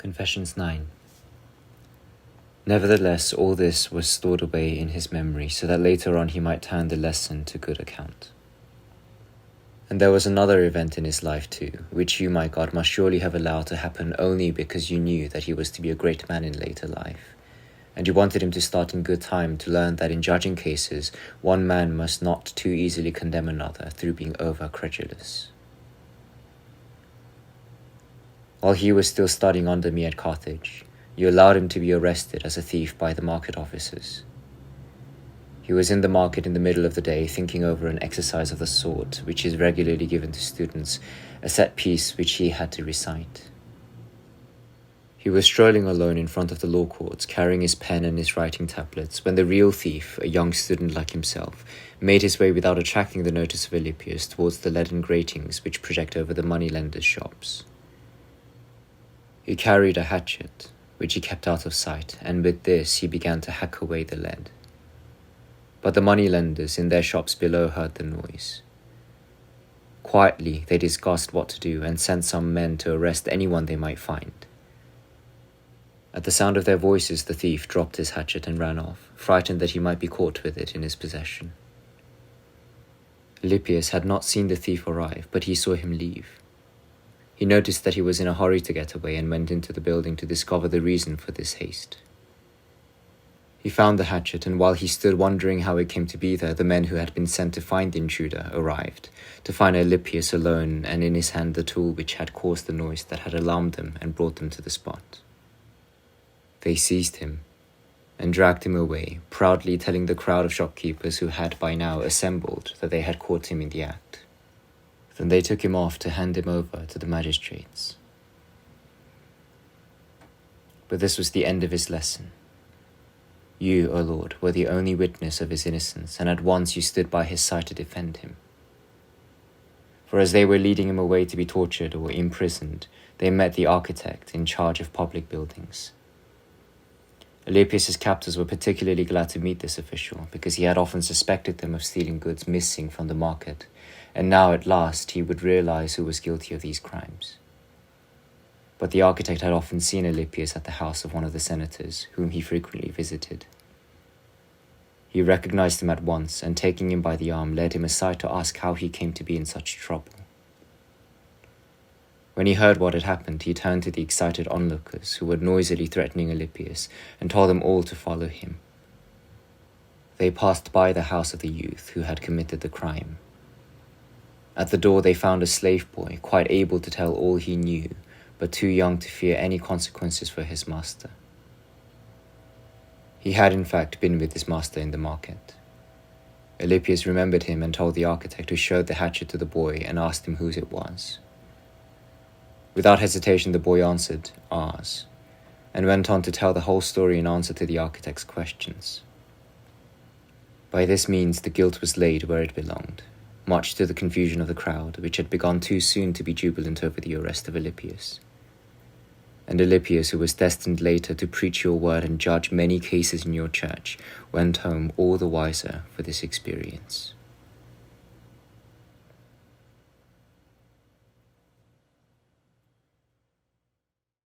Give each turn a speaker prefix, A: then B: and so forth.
A: Confessions 9. Nevertheless, all this was stored away in his memory, so that later on he might turn the lesson to good account. And there was another event in his life too, which you, my God, must surely have allowed to happen only because you knew that he was to be a great man in later life. And you wanted him to start in good time to learn that in judging cases, one man must not too easily condemn another through being over-credulous. While he was still studying under me at Carthage, you allowed him to be arrested as a thief by the market officers. He was in the market in the middle of the day thinking over an exercise of the sort which is regularly given to students, a set piece which he had to recite. He was strolling alone in front of the law courts, carrying his pen and his writing tablets, when the real thief, a young student like himself, made his way without attracting the notice of Alypius towards the leaden gratings which project over the moneylenders' shops. He carried a hatchet, which he kept out of sight, and with this he began to hack away the lead. But the moneylenders in their shops below heard the noise. Quietly they discussed what to do and sent some men to arrest anyone they might find. At the sound of their voices the thief dropped his hatchet and ran off, frightened that he might be caught with it in his possession. Alypius had not seen the thief arrive, but he saw him leave. He noticed that he was in a hurry to get away and went into the building to discover the reason for this haste. He found the hatchet, and while he stood wondering how it came to be there, the men who had been sent to find the intruder arrived, to find Alypius alone and in his hand the tool which had caused the noise that had alarmed them and brought them to the spot. They seized him and dragged him away, proudly telling the crowd of shopkeepers who had by now assembled that they had caught him in the act. Then they took him off to hand him over to the magistrates. But this was the end of his lesson. You, O Lord, were the only witness of his innocence, and at once you stood by his side to defend him. For as they were leading him away to be tortured or imprisoned, they met the architect in charge of public buildings. Alypius's captors were particularly glad to meet this official, because he had often suspected them of stealing goods missing from the market, and now at last he would realize who was guilty of these crimes. But the architect had often seen Alypius at the house of one of the senators, whom he frequently visited. He recognized him at once, and taking him by the arm, led him aside to ask how he came to be in such trouble. When he heard what had happened, he turned to the excited onlookers, who were noisily threatening Alypius, and told them all to follow him. They passed by the house of the youth who had committed the crime. At the door they found a slave boy, quite able to tell all he knew, but too young to fear any consequences for his master. He had in fact been with his master in the market. Alypius remembered him and told the architect, who showed the hatchet to the boy and asked him whose it was. Without hesitation the boy answered, ours, and went on to tell the whole story in answer to the architect's questions. By this means the guilt was laid where it belonged, much to the confusion of the crowd, which had begun too soon to be jubilant over the arrest of Alypius. And Alypius, who was destined later to preach your word and judge many cases in your church, went home all the wiser for this experience.